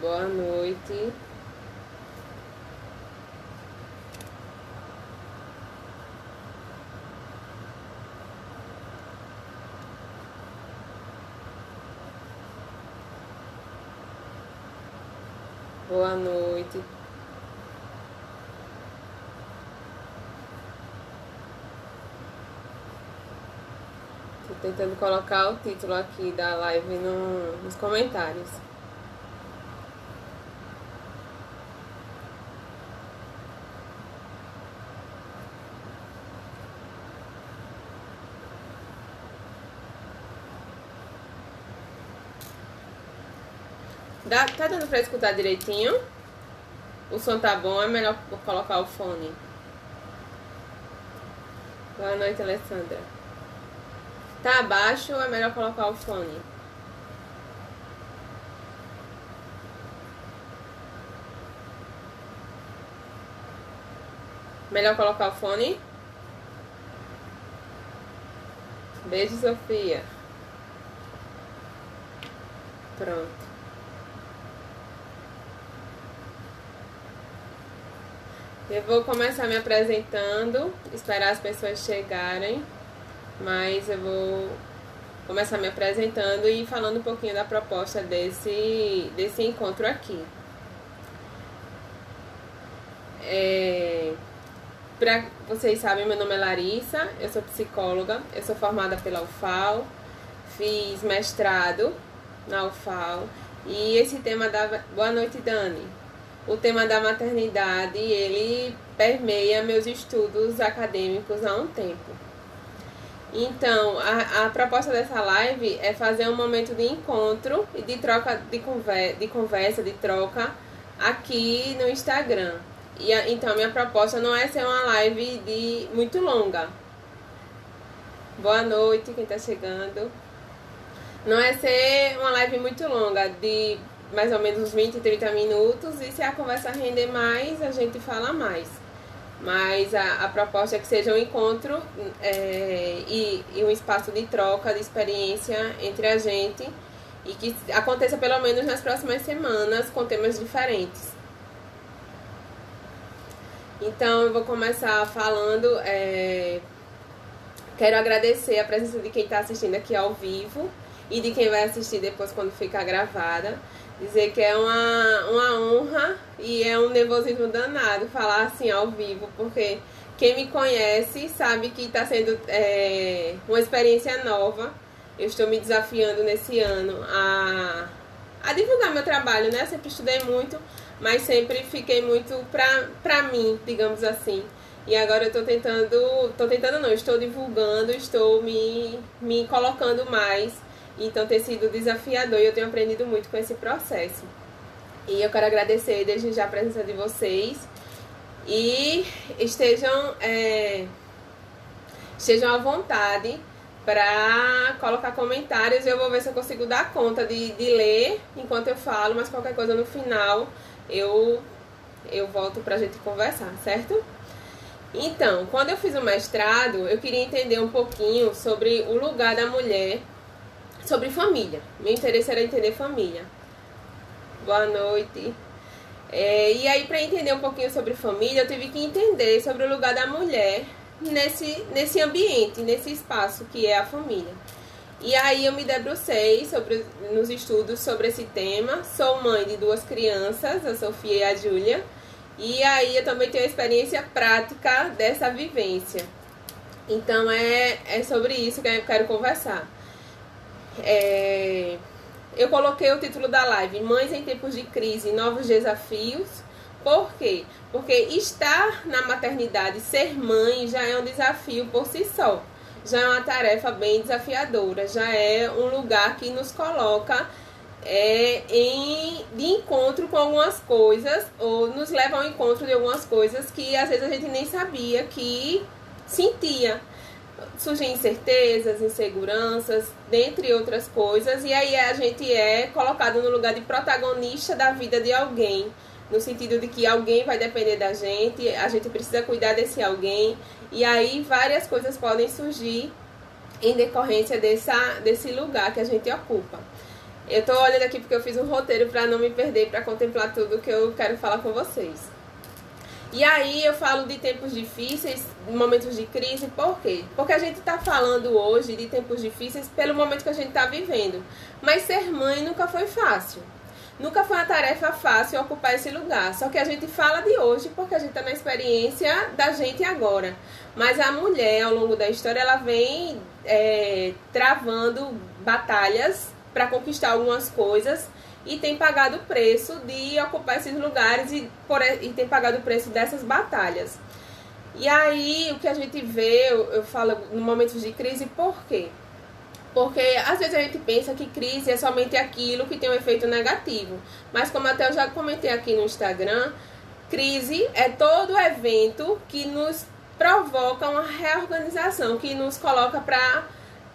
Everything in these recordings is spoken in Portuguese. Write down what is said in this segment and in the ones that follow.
Boa noite. Boa noite. Tô tentando colocar o título aqui da live nos comentários. Tá dando pra escutar direitinho? O som tá bom? É melhor colocar o fone. Boa noite, Alessandra. Tá abaixo ou é melhor colocar o fone? Melhor colocar o fone? Beijo, Sofia. Pronto. Eu vou começar me apresentando, esperar as pessoas chegarem, mas eu vou começar me apresentando e falando um pouquinho da proposta desse encontro aqui. Pra vocês sabem, meu nome é Larissa, eu sou psicóloga, eu sou formada pela UFAL, fiz mestrado na UFAL e esse tema da... Boa noite, Dani. O tema da maternidade, ele permeia meus estudos acadêmicos há um tempo. Então, a proposta dessa live é fazer um momento de encontro e de troca, de conversa, de troca aqui no Instagram. Então, minha proposta não é ser uma live muito longa. Boa noite, quem tá chegando. Não é ser uma live muito longa, de mais ou menos uns 20, 30 minutos, e se a conversa render mais, a gente fala mais. Mas a proposta é que seja um encontro e um espaço de troca, de experiência entre a gente, e que aconteça pelo menos nas próximas semanas com temas diferentes. Então eu vou começar falando, quero agradecer a presença de quem está assistindo aqui ao vivo e de quem vai assistir depois quando ficar gravada. Dizer que é uma honra e é um nervosismo danado falar assim ao vivo, porque quem me conhece sabe que está sendo uma experiência nova. Eu estou me desafiando nesse ano a divulgar meu trabalho, né? Eu sempre estudei muito, mas sempre fiquei muito pra mim, digamos assim. E agora eu estou divulgando, estou me colocando mais. Então tem sido desafiador e eu tenho aprendido muito com esse processo. E eu quero agradecer desde já a presença de vocês. E estejam à vontade para colocar comentários. Eu vou ver se eu consigo dar conta de ler enquanto eu falo, mas qualquer coisa no final eu volto pra gente conversar, certo? Então, quando eu fiz o mestrado, eu queria entender um pouquinho sobre o lugar da mulher, sobre família. Meu interesse era entender família. Boa noite. E aí, para entender um pouquinho sobre família, eu tive que entender sobre o lugar da mulher nesse ambiente, nesse espaço que é a família. E aí eu me debrucei nos estudos sobre esse tema. Sou mãe de 2 crianças, a Sofia e a Júlia. E aí eu também tenho a experiência prática dessa vivência. Então é sobre isso que eu quero conversar. Eu coloquei o título da live: Mães em tempos de crise, novos desafios. Por quê? Porque estar na maternidade, ser mãe, já é um desafio por si só. Já é uma tarefa bem desafiadora. Já é um lugar que nos coloca de encontro com algumas coisas, ou nos leva ao encontro de algumas coisas que às vezes a gente nem sabia que sentia. Surgem incertezas, inseguranças, dentre outras coisas, e aí a gente é colocado no lugar de protagonista da vida de alguém, no sentido de que alguém vai depender da gente, a gente precisa cuidar desse alguém, e aí várias coisas podem surgir em decorrência desse lugar que a gente ocupa. Eu tô olhando aqui porque eu fiz um roteiro para não me perder, para contemplar tudo que eu quero falar com vocês. E aí eu falo de tempos difíceis, momentos de crise, por quê? Porque a gente está falando hoje de tempos difíceis pelo momento que a gente está vivendo. Mas ser mãe nunca foi fácil. Nunca foi uma tarefa fácil ocupar esse lugar. Só que a gente fala de hoje porque a gente está na experiência da gente agora. Mas a mulher, ao longo da história, ela vem travando batalhas para conquistar algumas coisas e tem pagado o preço de ocupar esses lugares e tem pagado o preço dessas batalhas. E aí, o que a gente vê, eu falo no momentos de crise, por quê? Porque às vezes a gente pensa que crise é somente aquilo que tem um efeito negativo. Mas como até eu já comentei aqui no Instagram, crise é todo evento que nos provoca uma reorganização, que nos coloca para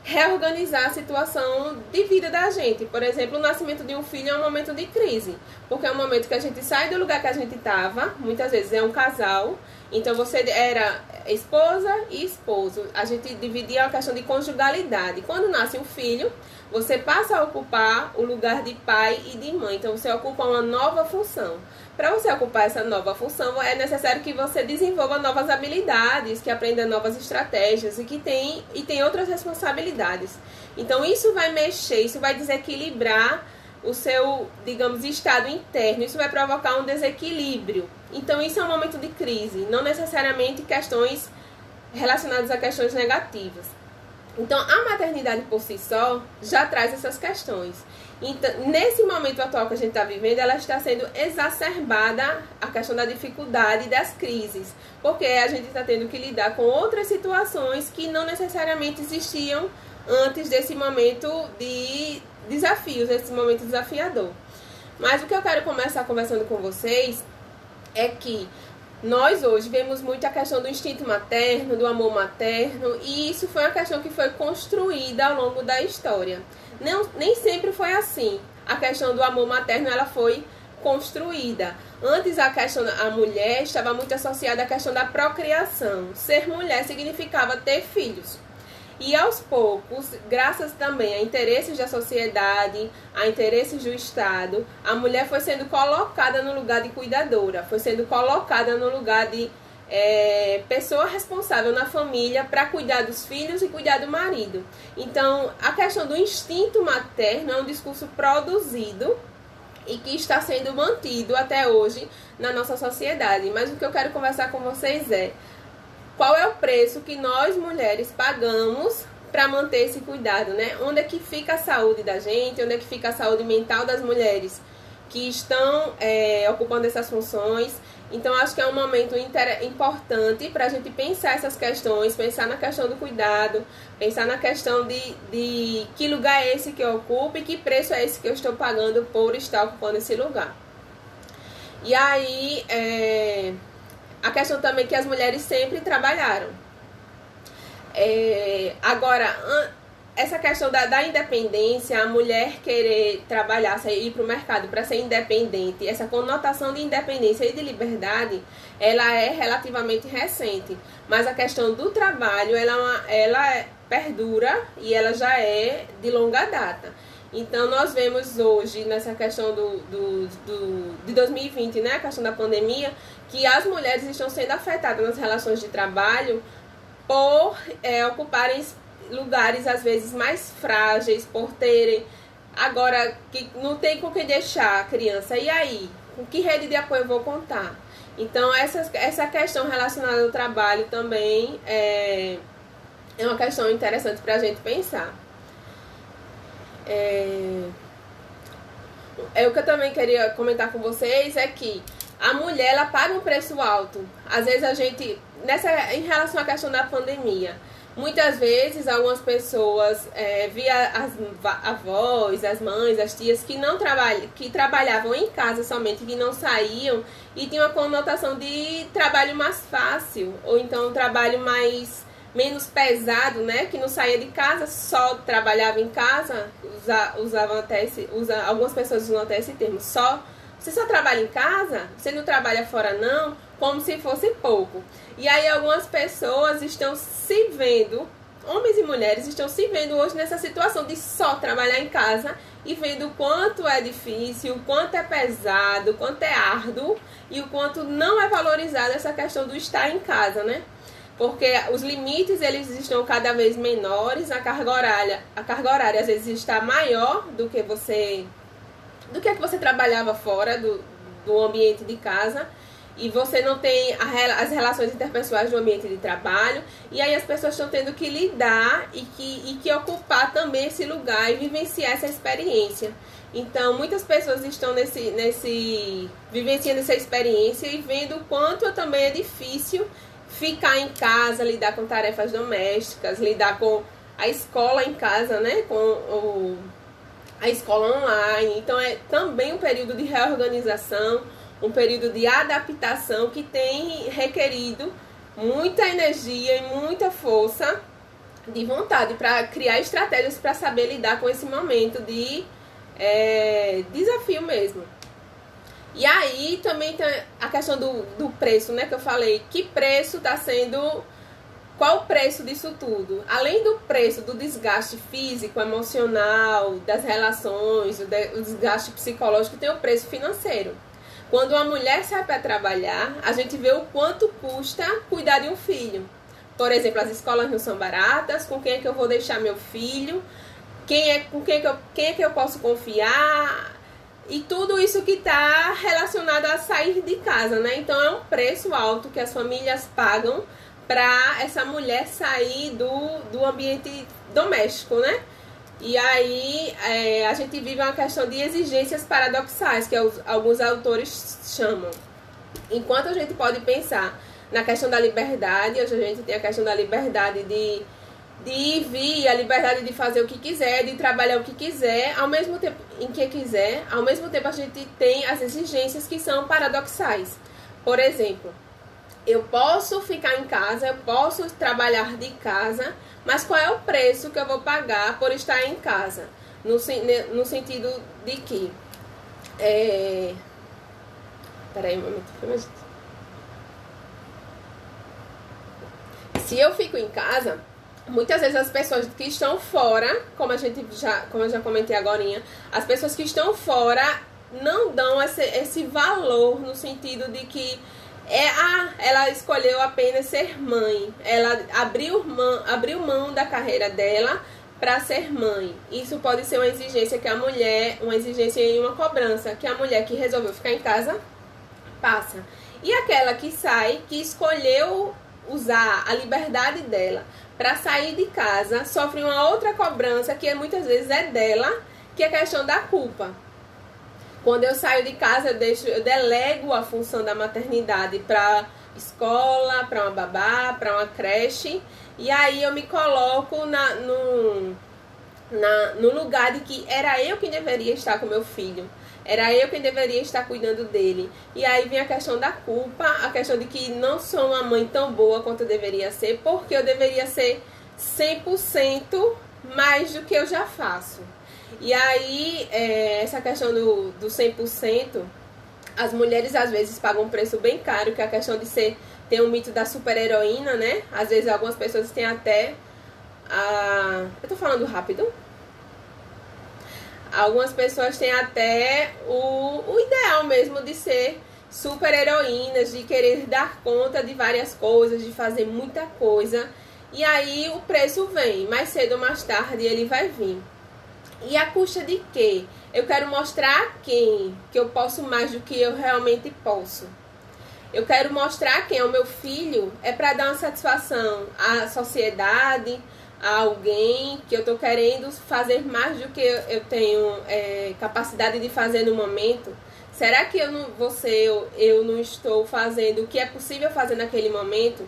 reorganizar a situação de vida da gente. Por exemplo, o nascimento de um filho é um momento de crise, porque é um momento que a gente sai do lugar que a gente estava, muitas vezes é um casal, então você era esposa e esposo, a gente dividia a questão de conjugalidade. Quando nasce um filho, você passa a ocupar o lugar de pai e de mãe, então você ocupa uma nova função. Para você ocupar essa nova função, é necessário que você desenvolva novas habilidades, que aprenda novas estratégias e que tem outras responsabilidades. Então, isso vai mexer, isso vai desequilibrar o seu, digamos, estado interno. Isso vai provocar um desequilíbrio. Então, isso é um momento de crise, não necessariamente questões relacionadas a questões negativas. Então, a maternidade por si só já traz essas questões. Então, nesse momento atual que a gente está vivendo, ela está sendo exacerbada a questão da dificuldade das crises, porque a gente está tendo que lidar com outras situações que não necessariamente existiam antes desse momento de desafios, desse momento desafiador. Mas o que eu quero começar conversando com vocês é que nós hoje vemos muito a questão do instinto materno, do amor materno, e isso foi uma questão que foi construída ao longo da história. Nem sempre foi assim. A questão do amor materno ela foi construída. Antes a mulher estava muito associada à questão da procriação. Ser mulher significava ter filhos. E aos poucos, graças também a interesses da sociedade, a interesses do Estado, a mulher foi sendo colocada no lugar de cuidadora, foi sendo colocada no lugar de pessoa responsável na família para cuidar dos filhos e cuidar do marido. Então, a questão do instinto materno é um discurso produzido e que está sendo mantido até hoje na nossa sociedade. Mas o que eu quero conversar com vocês é: qual é o preço que nós mulheres pagamos para manter esse cuidado, né? Onde é que fica a saúde da gente? Onde é que fica a saúde mental das mulheres que estão ocupando essas funções? Então, acho que é um momento importante para a gente pensar essas questões, pensar na questão do cuidado, pensar na questão de que lugar é esse que eu ocupo e que preço é esse que eu estou pagando por estar ocupando esse lugar. E aí, a questão também que as mulheres sempre trabalharam. Agora, essa questão da independência, a mulher querer trabalhar, ir para o mercado para ser independente, essa conotação de independência e de liberdade, ela é relativamente recente. Mas a questão do trabalho, ela perdura e ela já é de longa data. Então, nós vemos hoje, nessa questão de 2020, né, a questão da pandemia, que as mulheres estão sendo afetadas nas relações de trabalho por ocuparem lugares às vezes mais frágeis, por terem agora que não tem com quem deixar a criança. E aí, com que rede de apoio eu vou contar? Então essa questão relacionada ao trabalho também é uma questão interessante para a gente pensar. O que eu também queria comentar com vocês é que a mulher ela paga um preço alto. Às vezes a gente, em relação à questão da pandemia, muitas vezes algumas pessoas via as avós, as mães, as tias que trabalhavam em casa somente, que não saíam e tinham uma conotação de trabalho mais fácil, ou então um trabalho menos pesado, né? Que não saía de casa, só trabalhava em casa, algumas pessoas usam até esse termo, você só trabalha em casa? Você não trabalha fora não? Como se fosse pouco. E aí algumas pessoas estão se vendo homens e mulheres estão se vendo hoje nessa situação de só trabalhar em casa e vendo o quanto é difícil, o quanto é pesado, o quanto é árduo e o quanto não é valorizada essa questão do estar em casa, né? Porque os limites eles estão cada vez menores, a carga horária às vezes está maior do que que você trabalhava fora do ambiente de casa, e você não tem as relações interpessoais do ambiente de trabalho, e aí as pessoas estão tendo que lidar e que ocupar também esse lugar e vivenciar essa experiência. Então muitas pessoas estão vivenciando essa experiência e vendo o quanto também é difícil ficar em casa, lidar com tarefas domésticas, lidar com a escola em casa, né? Com a escola online. Então é também um período de reorganização, um período de adaptação que tem requerido muita energia e muita força de vontade para criar estratégias para saber lidar com esse momento de desafio mesmo. E aí também tem a questão do preço, né, que eu falei. Que preço está sendo... Qual o preço disso tudo? Além do preço do desgaste físico, emocional, das relações, o desgaste psicológico, tem o preço financeiro. Quando uma mulher sai para trabalhar, a gente vê o quanto custa cuidar de um filho. Por exemplo, as escolas não são baratas, com quem é que eu vou deixar meu filho, quem é que eu posso confiar, e tudo isso que está relacionado a sair de casa, né? Então é um preço alto que as famílias pagam para essa mulher sair do ambiente doméstico, né? E aí a gente vive uma questão de exigências paradoxais, que alguns autores chamam. Enquanto a gente pode pensar na questão da liberdade, hoje a gente tem a questão da liberdade de ir e vir, a liberdade de fazer o que quiser, de trabalhar o que quiser, ao mesmo tempo em que quiser, ao mesmo tempo a gente tem as exigências que são paradoxais. Por exemplo, eu posso ficar em casa, eu posso trabalhar de casa, mas qual é o preço que eu vou pagar por estar em casa? No sentido de que... Peraí um momento. Se eu fico em casa, muitas vezes as pessoas que estão fora, como eu já comentei agorinha, as pessoas que estão fora não dão esse valor no sentido de que ela escolheu apenas ser mãe. Ela abriu mão da carreira dela para ser mãe. Isso pode ser uma exigência uma exigência e uma cobrança que a mulher que resolveu ficar em casa passa. E aquela que sai, que escolheu usar a liberdade dela para sair de casa, sofre uma outra cobrança que muitas vezes é dela, que é a questão da culpa. Quando eu saio de casa, eu delego a função da maternidade para escola, para uma babá, para uma creche. E aí eu me coloco no lugar de que era eu quem deveria estar com meu filho. Era eu quem deveria estar cuidando dele. E aí vem a questão da culpa, a questão de que não sou uma mãe tão boa quanto eu deveria ser, porque eu deveria ser 100% mais do que eu já faço. E aí, essa questão do 100%, as mulheres às vezes pagam um preço bem caro, que é a questão de ter um mito da super-heroína, né? Às vezes algumas pessoas têm até eu tô falando rápido? Algumas pessoas têm até o ideal mesmo de ser super-heroínas, de querer dar conta de várias coisas, de fazer muita coisa. E aí o preço vem, mais cedo ou mais tarde ele vai vir. E a custa de quê? Eu quero mostrar a quem que eu posso mais do que eu realmente posso. Eu quero mostrar a quem o meu filho é para dar uma satisfação à sociedade, a alguém que eu estou querendo fazer mais do que eu tenho capacidade de fazer no momento. Será que eu não estou fazendo o que é possível fazer naquele momento?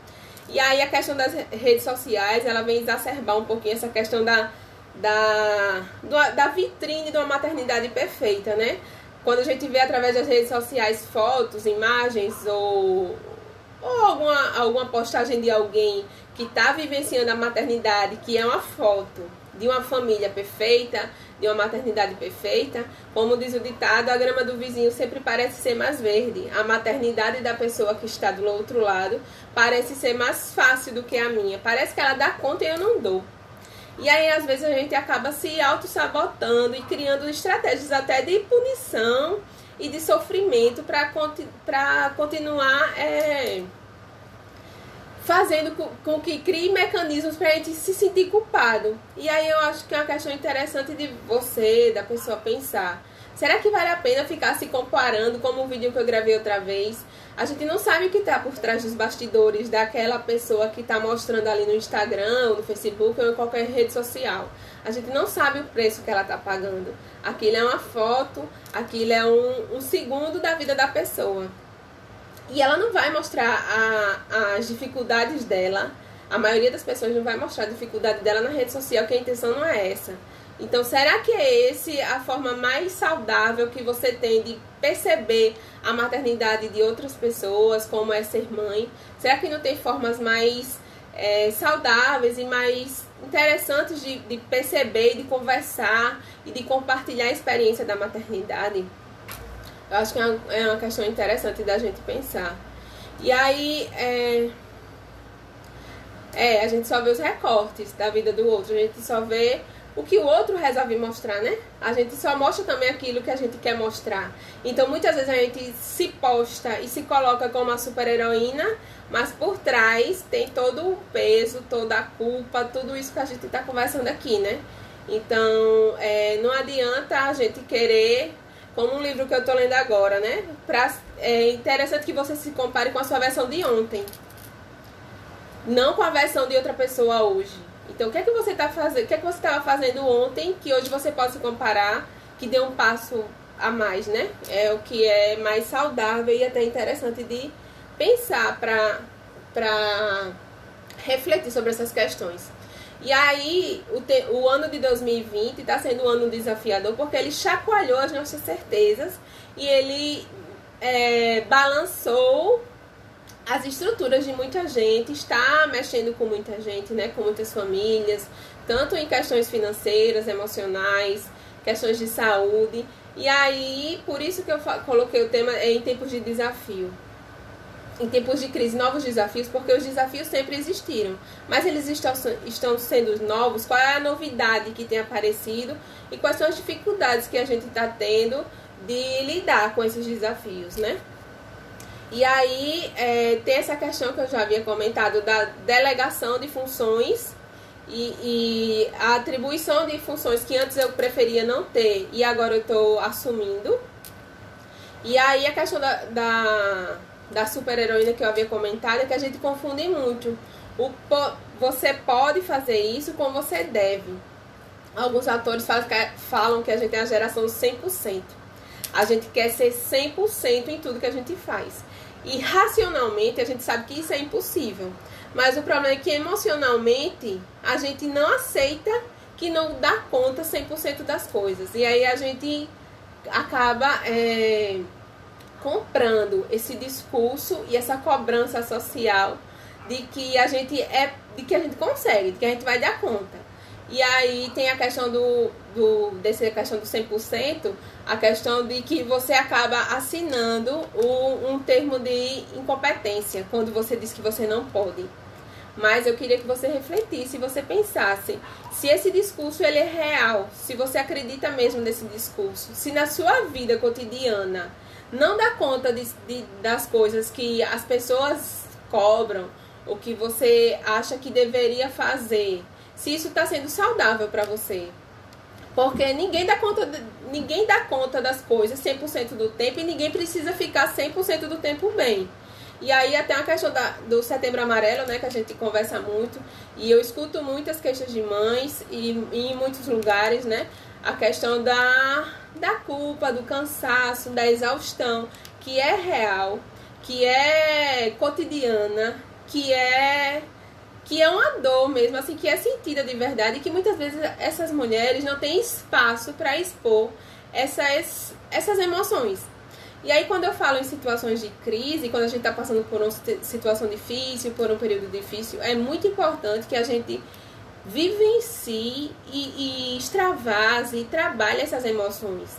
E aí a questão das redes sociais, ela vem exacerbar um pouquinho essa questão da vitrine de uma maternidade perfeita, né? Quando a gente vê através das redes sociais fotos, imagens ou alguma postagem de alguém que está vivenciando a maternidade, que é uma foto de uma família perfeita, de uma maternidade perfeita, como diz o ditado, a grama do vizinho sempre parece ser mais verde. A maternidade da pessoa que está do outro lado parece ser mais fácil do que a minha. Parece que ela dá conta e eu não dou. E aí, às vezes, a gente acaba se auto-sabotando e criando estratégias até de punição e de sofrimento para continuar fazendo com que crie mecanismos para a gente se sentir culpado. E aí eu acho que é uma questão interessante de você, da pessoa, pensar. Será que vale a pena ficar se comparando, como o vídeo que eu gravei outra vez? A gente não sabe o que está por trás dos bastidores daquela pessoa que está mostrando ali no Instagram, ou no Facebook, ou em qualquer rede social. A gente não sabe o preço que ela está pagando. Aquilo é uma foto, aquilo é um segundo da vida da pessoa. E ela não vai mostrar as dificuldades dela. A maioria das pessoas não vai mostrar a dificuldade dela na rede social, que a intenção não é essa. Então, será que é esse a forma mais saudável que você tem de perceber a maternidade de outras pessoas, como é ser mãe? Será que não tem formas mais saudáveis e mais interessantes de perceber, de conversar e de compartilhar a experiência da maternidade? Eu acho que é uma questão interessante da gente pensar. E aí, a gente só vê os recortes da vida do outro, a gente só vê o que o outro resolve mostrar, né? A gente só mostra também aquilo que a gente quer mostrar. Então, muitas vezes a gente se posta e se coloca como a super-heroína, mas por trás tem todo o peso, toda a culpa, tudo isso que a gente está conversando aqui, né? Então, não adianta a gente querer, como um livro que eu tô lendo agora, né? É interessante que você se compare com a sua versão de ontem, não com a versão de outra pessoa hoje. Então, o que é que você tá fazendo? O que é que você estava fazendo ontem que hoje você pode se comparar, que deu um passo a mais, né? É o que é mais saudável e até interessante de pensar para refletir sobre essas questões. E aí, o ano de 2020 está sendo um ano desafiador porque ele chacoalhou as nossas certezas e ele balançou as estruturas de muita gente, está mexendo com muita gente, né, com muitas famílias, tanto em questões financeiras, emocionais, questões de saúde. E aí, por isso que eu coloquei o tema em tempos de desafio. Em tempos de crise, novos desafios, porque os desafios sempre existiram, mas eles estão sendo novos. Qual é a novidade que tem aparecido e quais são as dificuldades que a gente está tendo de lidar com esses desafios, né? E aí tem essa questão que eu já havia comentado da delegação de funções e a atribuição de funções que antes eu preferia não ter e agora eu estou assumindo. E aí a questão da super-heroína que eu havia comentado é que a gente confunde muito. Você pode fazer isso como você deve. Alguns atores falam que a gente é a geração 100%. A gente quer ser 100% em tudo que a gente faz. E racionalmente a gente sabe que isso é impossível. Mas o problema é que emocionalmente a gente não aceita que não dá conta 100% das coisas. E aí a gente acaba comprando esse discurso e essa cobrança social de que a gente consegue, de que a gente vai dar conta. E aí tem a questão dessa questão do 100%, a questão de que você acaba assinando um termo de incompetência quando você diz que você não pode. Mas eu queria que você refletisse, você pensasse se esse discurso ele é real, se você acredita mesmo nesse discurso, se na sua vida cotidiana não dá conta das coisas que as pessoas cobram, ou que você acha que deveria fazer, se isso está sendo saudável para você. Porque ninguém dá conta das coisas 100% do tempo e ninguém precisa ficar 100% do tempo bem. E aí até a questão do Setembro Amarelo, né, que a gente conversa muito, e eu escuto muitas queixas de mães e em muitos lugares, né, a questão da culpa, do cansaço, da exaustão, que é real, que é cotidiana, que é uma dor mesmo, assim, que é sentida de verdade, e que muitas vezes essas mulheres não têm espaço para expor essas emoções. E aí, quando eu falo em situações de crise, quando a gente está passando por uma situação difícil, por um período difícil, é muito importante que a gente vivencie e extravase e trabalhe essas emoções.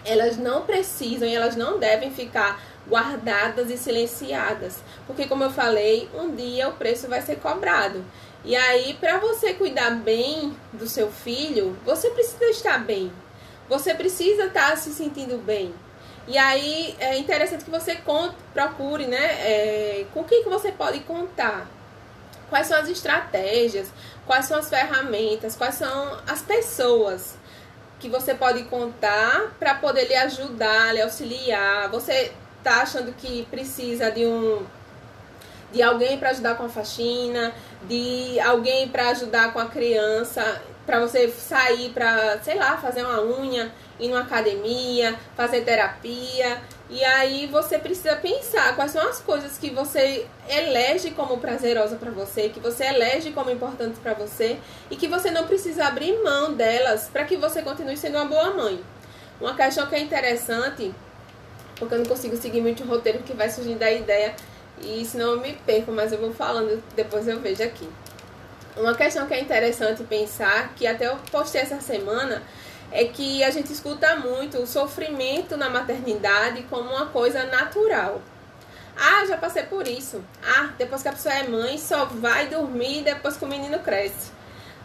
Elas não precisam e elas não devem ficar guardadas e silenciadas, porque como eu falei, um dia o preço vai ser cobrado. E aí, para você cuidar bem do seu filho, você precisa estar bem. Você precisa estar se sentindo bem. E aí, é interessante que você procure, né? Com quem que você pode contar. Quais são as estratégias, quais são as ferramentas, quais são as pessoas que você pode contar para poder lhe ajudar, lhe auxiliar. Você está achando que precisa de alguém para ajudar com a faxina, de alguém para ajudar com a criança, para você sair para, sei lá, fazer uma unha, ir numa academia, fazer terapia. E aí você precisa pensar quais são as coisas que você elege como prazerosa para você, que você elege como importante para você e que você não precisa abrir mão delas para que você continue sendo uma boa mãe. Uma questão que é interessante, porque eu não consigo seguir muito o roteiro que vai surgindo da ideia e senão eu me perco, mas eu vou falando, depois eu vejo aqui. Uma questão que é interessante pensar, que até eu postei essa semana, é que a gente escuta muito o sofrimento na maternidade como uma coisa natural. Ah, já passei por isso. Ah, depois que a pessoa é mãe, só vai dormir depois que o menino cresce.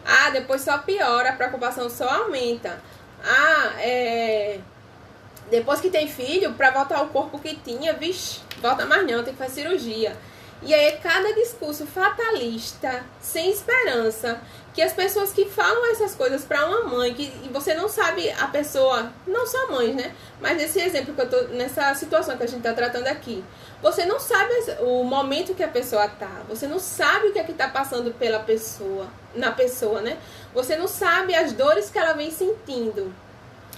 Ah, depois só piora, a preocupação só aumenta. Ah, depois que tem filho, para voltar ao corpo que tinha, vixe, volta mais não, tem que fazer cirurgia. E aí cada discurso fatalista, sem esperança, que as pessoas que falam essas coisas para uma mãe, e você não sabe a pessoa, não só mães, né? Mas nesse exemplo que eu tô, nessa situação que a gente tá tratando aqui, você não sabe o momento que a pessoa tá, você não sabe o que é que tá passando pela pessoa, na pessoa, né? Você não sabe as dores que ela vem sentindo.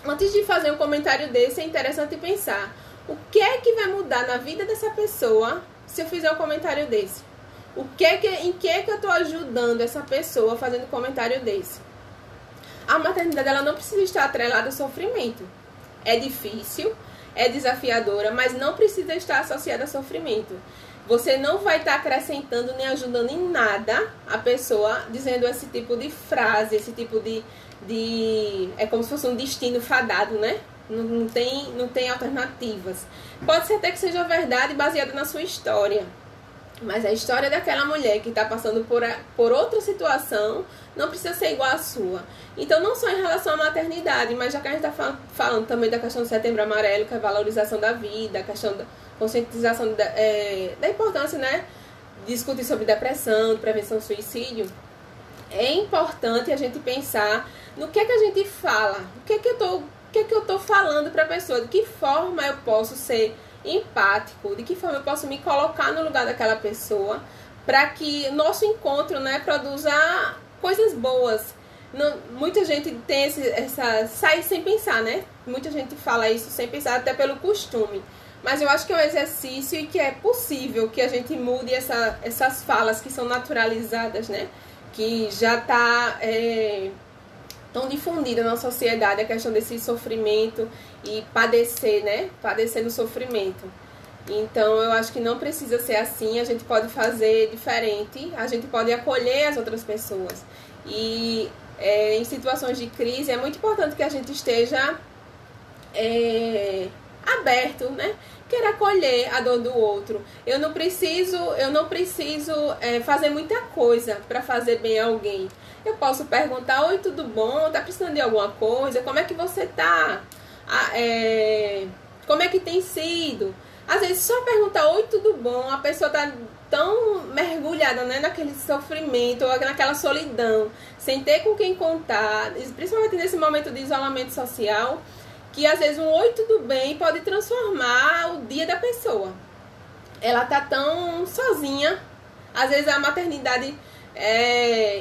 Antes de fazer um comentário desse, é interessante pensar o que é que vai mudar na vida dessa pessoa se eu fizer um comentário desse. Em que é que eu estou ajudando essa pessoa fazendo um comentário desse? A maternidade ela não precisa estar atrelada ao sofrimento. É difícil, é desafiadora, mas não precisa estar associada a sofrimento. Você não vai estar acrescentando nem ajudando em nada a pessoa dizendo esse tipo de frase, esse tipo de é como se fosse um destino fadado, né? Não tem alternativas. Pode ser até que seja verdade baseada na sua história, mas a história daquela mulher que está passando por outra situação não precisa ser igual à sua. Então, não só em relação à maternidade, mas já que a gente está falando também da questão do Setembro Amarelo, que é a valorização da vida, a questão da conscientização da importância, né, de discutir sobre depressão, prevenção do suicídio, é importante a gente pensar no que é que a gente fala, o que é que eu tô falando para a pessoa, de que forma eu posso ser empático, de que forma eu posso me colocar no lugar daquela pessoa, para que nosso encontro, né, produza coisas boas. Muita gente tem sai sem pensar, né? Muita gente fala isso sem pensar, até pelo costume. Mas eu acho que é um exercício e que é possível que a gente mude essas falas que são naturalizadas, né? Que já está tão difundida na sociedade a questão desse sofrimento e padecer, né? Padecer no sofrimento. Então, eu acho que não precisa ser assim, a gente pode fazer diferente, a gente pode acolher as outras pessoas. E em situações de crise é muito importante que a gente esteja aberto, né? Queira acolher a dor do outro. Eu não preciso fazer muita coisa para fazer bem a alguém. Eu posso perguntar: oi, tudo bom? Tá precisando de alguma coisa? Como é que você tá? Como é que tem sido? Às vezes só perguntar: oi, tudo bom? A pessoa tá tão mergulhada, né, naquele sofrimento ou naquela solidão, sem ter com quem contar, principalmente nesse momento de isolamento social, que às vezes um oi, tudo bem pode transformar o dia da pessoa. Ela tá tão sozinha. Às vezes a maternidade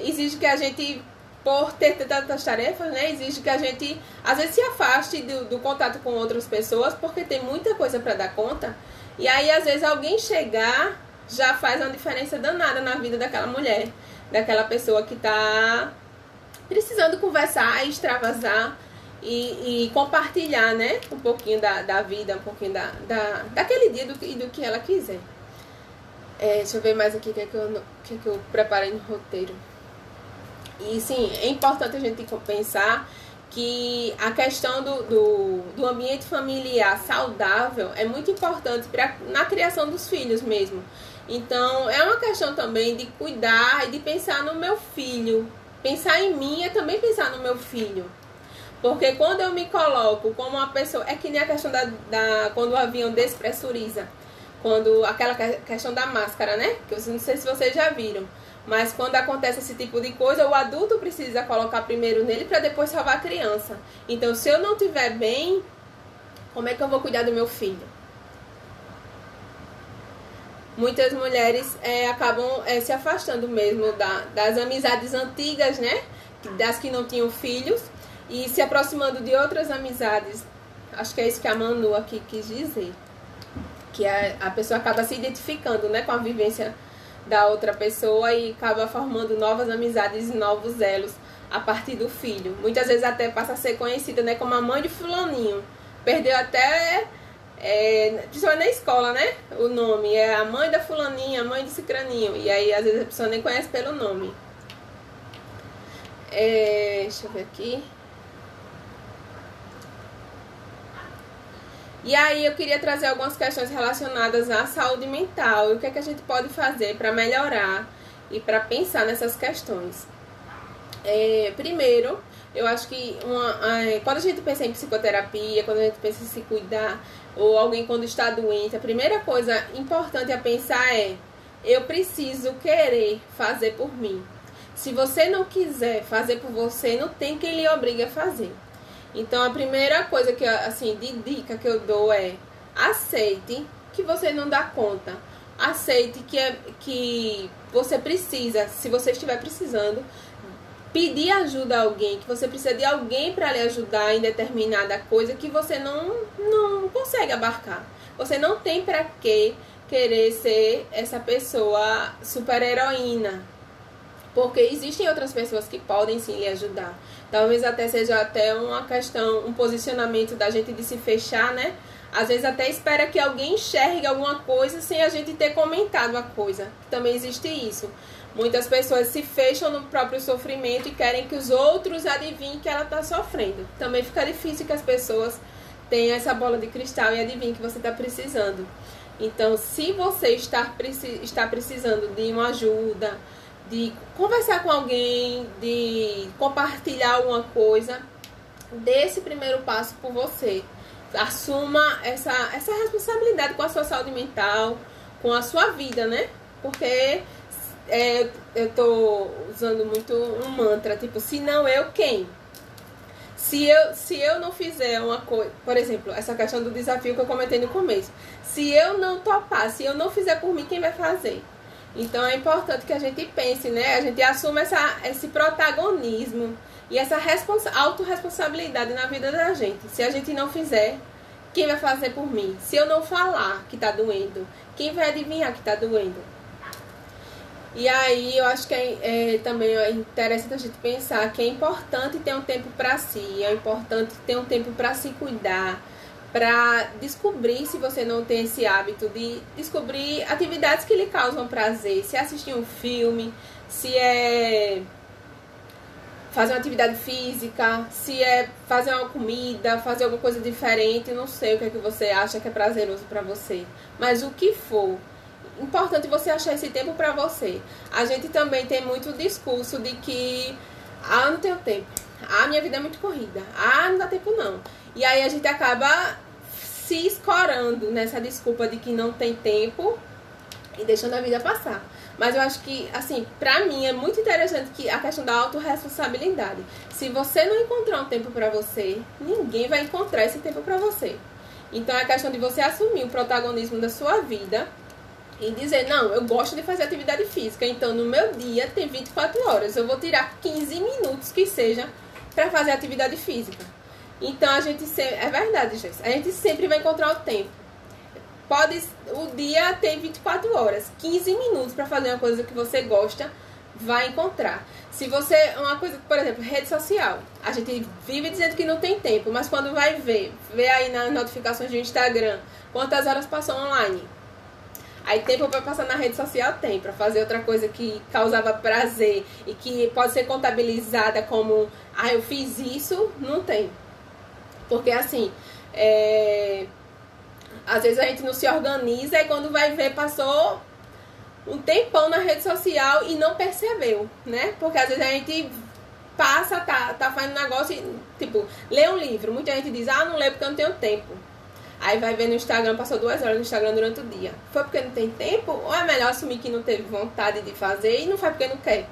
exige que a gente, por ter tantas tarefas, né, exige que a gente às vezes se afaste do contato com outras pessoas, porque tem muita coisa para dar conta. E aí às vezes alguém chegar já faz uma diferença danada na vida daquela mulher, daquela pessoa que tá precisando conversar, extravasar e compartilhar, né, um pouquinho da vida, um pouquinho daquele dia e do que ela quiser. Deixa eu ver mais aqui o que é que eu preparei no roteiro. E sim, é importante a gente pensar que a questão do ambiente familiar saudável é muito importante na criação dos filhos mesmo. Então, é uma questão também de cuidar e de pensar no meu filho. Pensar em mim é também pensar no meu filho. Porque quando eu me coloco como uma pessoa... É que nem a questão quando o avião despressuriza. Aquela questão da máscara, né? Que eu não sei se vocês já viram. Mas quando acontece esse tipo de coisa, o adulto precisa colocar primeiro nele para depois salvar a criança. Então, se eu não estiver bem, como é que eu vou cuidar do meu filho? Muitas mulheres acabam se afastando mesmo das amizades antigas, né? Das que não tinham filhos. E se aproximando de outras amizades. Acho que é isso que a Manu aqui quis dizer. Que a pessoa acaba se identificando, né, com a vivência da outra pessoa e acaba formando novas amizades e novos elos a partir do filho. Muitas vezes até passa a ser conhecida, né, como a mãe de fulaninho. Perdeu até, principalmente na escola, né, o nome. É a mãe da fulaninha, a mãe de cicraninho. E aí, às vezes, a pessoa nem conhece pelo nome. Deixa eu ver aqui. E aí eu queria trazer algumas questões relacionadas à saúde mental e o que é que a gente pode fazer para melhorar e para pensar nessas questões. Primeiro, eu acho que quando a gente pensa em psicoterapia, quando a gente pensa em se cuidar, ou alguém quando está doente, a primeira coisa importante a pensar é: eu preciso querer fazer por mim. Se você não quiser fazer por você, não tem quem lhe obrigue a fazer. Então, a primeira coisa que, assim, de dica que eu dou é: aceite que você não dá conta. Aceite que você precisa, se você estiver precisando, pedir ajuda a alguém, que você precisa de alguém para lhe ajudar em determinada coisa que você não consegue abarcar. Você não tem para que querer ser essa pessoa super heroína. Porque existem outras pessoas que podem sim lhe ajudar. Talvez até seja até uma questão, um posicionamento da gente de se fechar, né? Às vezes até espera que alguém enxergue alguma coisa sem a gente ter comentado a coisa. Também existe isso. Muitas pessoas se fecham no próprio sofrimento e querem que os outros adivinhem que ela está sofrendo. Também fica difícil que as pessoas tenham essa bola de cristal e adivinhem que você está precisando. Então, se você está precisando de uma ajuda, de conversar com alguém, de compartilhar alguma coisa, dê esse primeiro passo por você. Assuma essa responsabilidade com a sua saúde mental, com a sua vida, né? Porque eu tô usando muito um mantra, tipo, se não eu, quem? Se eu não fizer uma coisa, por exemplo, essa questão do desafio que eu comentei no começo, se eu não topar, se eu não fizer por mim, quem vai fazer? Então é importante que a gente pense, né? A gente assuma esse protagonismo e essa autorresponsabilidade na vida da gente. Se a gente não fizer, quem vai fazer por mim? Se eu não falar que tá doendo, quem vai adivinhar que tá doendo? E aí eu acho que também é interessante a gente pensar que é importante ter um tempo para si, é importante ter um tempo para se cuidar, para descobrir, se você não tem esse hábito, de descobrir atividades que lhe causam prazer. Se é assistir um filme, se é fazer uma atividade física, se é fazer uma comida, fazer alguma coisa diferente. Não sei o que é que você acha que é prazeroso para você, mas o que for, importante você achar esse tempo para você. A gente também tem muito discurso de que não tenho tempo, minha vida é muito corrida, não dá tempo não. E aí a gente acaba se escorando nessa desculpa de que não tem tempo e deixando a vida passar. Mas eu acho que, assim, pra mim é muito interessante que a questão da autorresponsabilidade. Se você não encontrar um tempo pra você, ninguém vai encontrar esse tempo pra você. Então é a questão de você assumir o protagonismo da sua vida e dizer: não, eu gosto de fazer atividade física, então no meu dia tem 24 horas, eu vou tirar 15 minutos que seja pra fazer atividade física. Então a gente sempre, é verdade, gente, a gente sempre vai encontrar o tempo. O dia tem 24 horas, 15 minutos para fazer uma coisa que você gosta, vai encontrar. Se você, uma coisa, por exemplo, rede social, a gente vive dizendo que não tem tempo, mas quando vai ver aí nas notificações do Instagram quantas horas passou online. Aí tempo para passar na rede social tem, para fazer outra coisa que causava prazer e que pode ser contabilizada como, eu fiz isso, não tem. Porque assim, às vezes a gente não se organiza e quando vai ver passou um tempão na rede social e não percebeu, né? Porque às vezes a gente passa, tá fazendo negócio e, tipo, lê um livro. Muita gente diz, não lê porque eu não tenho tempo. Aí vai ver no Instagram, passou 2 horas no Instagram durante o dia. Foi porque não tem tempo? Ou é melhor assumir que não teve vontade de fazer e não faz porque não quer?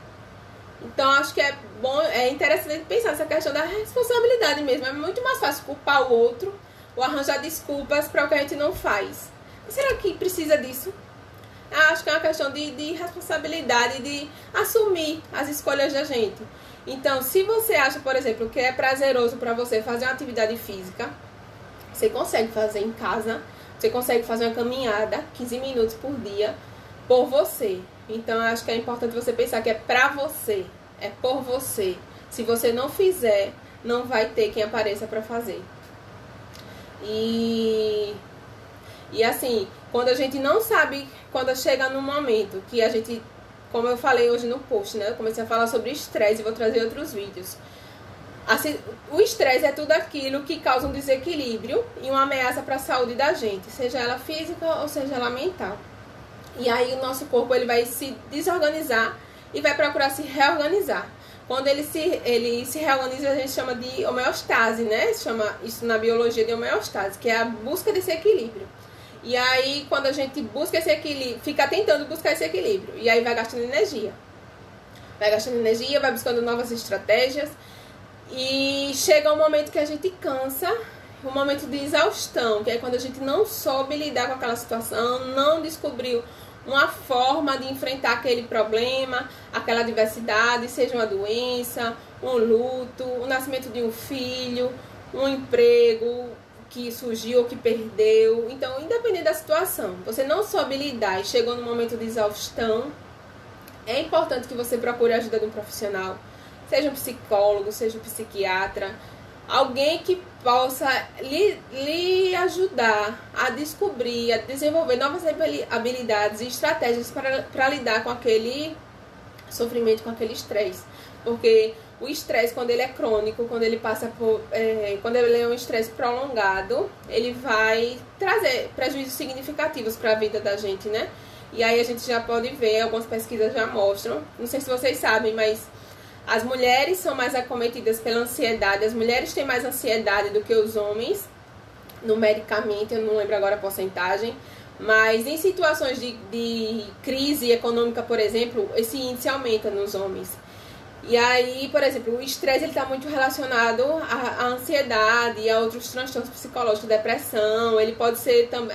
Então acho que é bom, é interessante pensar nessa questão da responsabilidade mesmo. É muito mais fácil culpar o outro ou arranjar desculpas para o que a gente não faz. E será que precisa disso? Acho que é uma questão de responsabilidade, de assumir as escolhas da gente. Então, se você acha, por exemplo, que é prazeroso para você fazer uma atividade física, você consegue fazer em casa, você consegue fazer uma caminhada, 15 minutos por dia, por você. Então, eu acho que é importante você pensar que é pra você, é por você. Se você não fizer, não vai ter quem apareça pra fazer. E assim, quando a gente não sabe, quando chega num momento que a gente, como eu falei hoje no post, né? Eu comecei a falar sobre estresse e vou trazer outros vídeos. Assim, o estresse é tudo aquilo que causa um desequilíbrio e uma ameaça para a saúde da gente, seja ela física ou seja ela mental. E aí o nosso corpo ele vai se desorganizar e vai procurar se reorganizar. Quando ele se reorganiza, a gente chama de homeostase, né? Chama isso na biologia de homeostase, que é a busca desse equilíbrio. E aí, quando a gente busca esse equilíbrio, fica tentando buscar esse equilíbrio. E aí vai gastando energia. Vai gastando energia, vai buscando novas estratégias. E chega um momento que a gente cansa, um momento de exaustão, que é quando a gente não soube lidar com aquela situação, não descobriu uma forma de enfrentar aquele problema, aquela adversidade, seja uma doença, um luto, o nascimento de um filho, um emprego que surgiu ou que perdeu. Então, independente da situação, você não soube lidar e chegou num momento de exaustão, é importante que você procure a ajuda de um profissional, seja um psicólogo, seja um psiquiatra, alguém que possa lhe ajudar a descobrir, a desenvolver novas habilidades e estratégias para lidar com aquele sofrimento, com aquele estresse. Porque o estresse, quando ele é crônico, quando ele passa por, quando ele é um estresse prolongado, ele vai trazer prejuízos significativos para a vida da gente, né? E aí a gente já pode ver, algumas pesquisas já mostram, não sei se vocês sabem, mas as mulheres são mais acometidas pela ansiedade, as mulheres têm mais ansiedade do que os homens, numericamente, eu não lembro agora a porcentagem, mas em situações de crise econômica, por exemplo, esse índice aumenta nos homens. E aí, por exemplo, o estresse está muito relacionado à ansiedade e a outros transtornos psicológicos, depressão, ele pode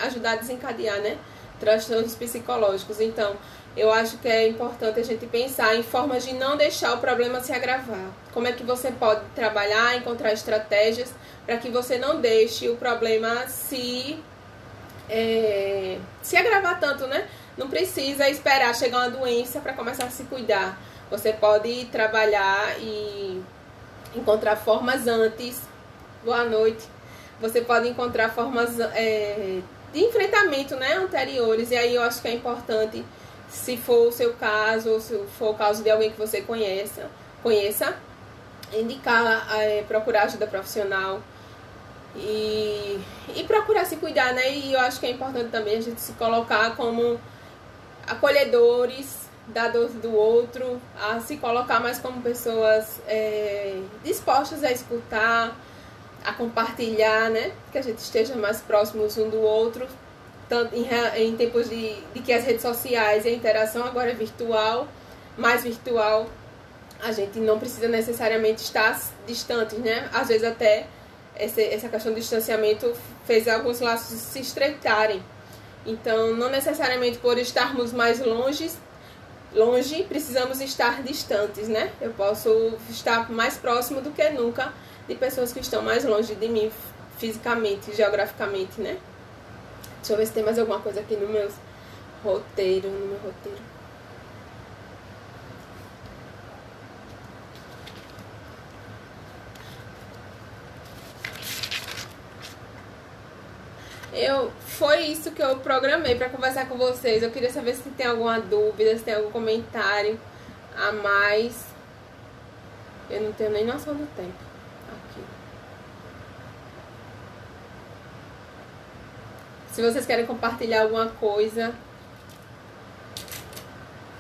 ajudar a desencadear, né, transtornos psicológicos. Então, eu acho que é importante a gente pensar em formas de não deixar o problema se agravar. Como é que você pode trabalhar, encontrar estratégias para que você não deixe o problema se agravar tanto, né? Não precisa esperar chegar uma doença para começar a se cuidar. Você pode trabalhar e encontrar formas antes. Boa noite. Você pode encontrar formas de enfrentamento, né, anteriores. E aí eu acho que é importante, se for o seu caso, ou se for o caso de alguém que você conheça, indicar, procurar ajuda profissional e procurar se cuidar, né? E eu acho que é importante também a gente se colocar como acolhedores da dor do outro, a se colocar mais como pessoas dispostas a escutar, a compartilhar, né? Que a gente esteja mais próximos um do outro, tanto em tempos de que as redes sociais e a interação agora é virtual, mais virtual, a gente não precisa necessariamente estar distantes, né? Às vezes até essa questão do distanciamento fez alguns laços se estreitarem. Então, não necessariamente por estarmos mais longe, precisamos estar distantes, né? Eu posso estar mais próximo do que nunca de pessoas que estão mais longe de mim fisicamente, geograficamente, né? Deixa eu ver se tem mais alguma coisa aqui no meu roteiro. Foi isso que eu programei para conversar com vocês. Eu queria saber se tem alguma dúvida, se tem algum comentário a mais. Eu não tenho nem noção do tempo aqui. Se vocês querem compartilhar alguma coisa,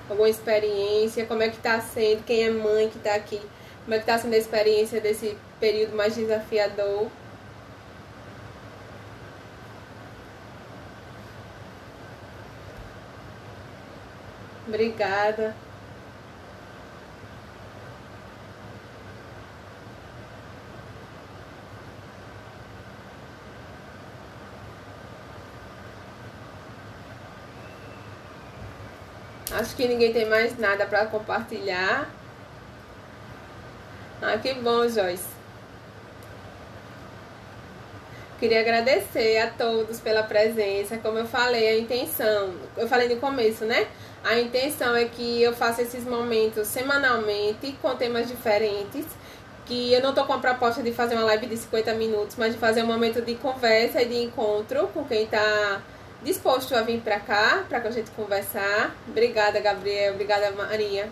alguma experiência, como é que tá sendo, quem é mãe que tá aqui, como é que tá sendo a experiência desse período mais desafiador. Obrigada. Acho que ninguém tem mais nada para compartilhar. Ah, que bom, Joyce. Queria agradecer a todos pela presença. Como eu falei, a intenção, eu falei no começo, né? A intenção é que eu faça esses momentos semanalmente com temas diferentes. Que eu não tô com a proposta de fazer uma live de 50 minutos, mas de fazer um momento de conversa e de encontro com quem tá disposto a vir pra cá, pra que a gente conversar. Obrigada, Gabriel. Obrigada, Maria.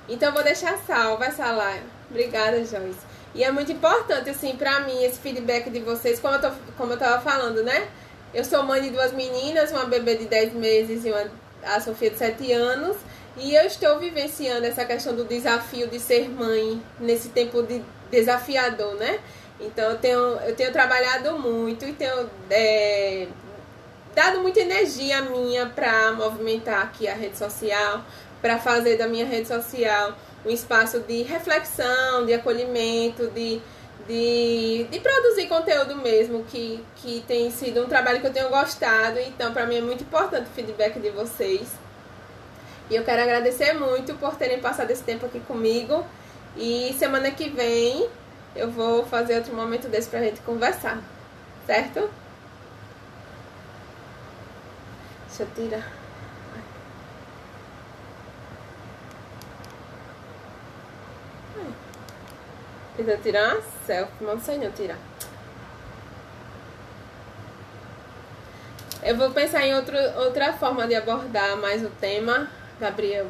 Então eu vou deixar salva essa live. Obrigada, Joyce. E é muito importante, assim, pra mim, esse feedback de vocês, como eu tava falando, né? Eu sou mãe de 2 meninas, uma bebê de 10 meses e a Sofia de 7 anos. E eu estou vivenciando essa questão do desafio de ser mãe nesse tempo de desafiador, né? Então eu tenho trabalhado muito e tenho dado muita energia minha pra movimentar aqui a rede social, pra fazer da minha rede social um espaço de reflexão, de acolhimento, de produzir conteúdo mesmo, que tem sido um trabalho que eu tenho gostado. Então, para mim é muito importante o feedback de vocês. E eu quero agradecer muito por terem passado esse tempo aqui comigo. E semana que vem eu vou fazer outro momento desse pra gente conversar, certo? Deixa eu tirar. Precisa tirar uma selfie, mas não sei não tirar. Eu vou pensar em outra forma de abordar mais o tema, Gabriel.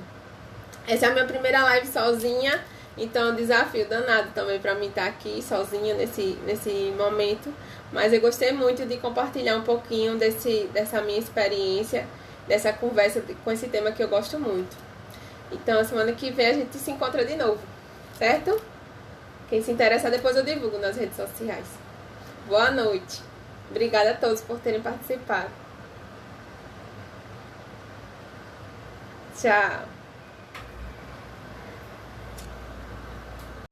Essa é a minha primeira live sozinha, então é um desafio danado também pra mim estar aqui sozinha nesse momento. Mas eu gostei muito de compartilhar um pouquinho dessa minha experiência, dessa conversa com esse tema que eu gosto muito. Então, a semana que vem a gente se encontra de novo, certo? Quem se interessar, depois eu divulgo nas redes sociais. Boa noite. Obrigada a todos por terem participado. Tchau.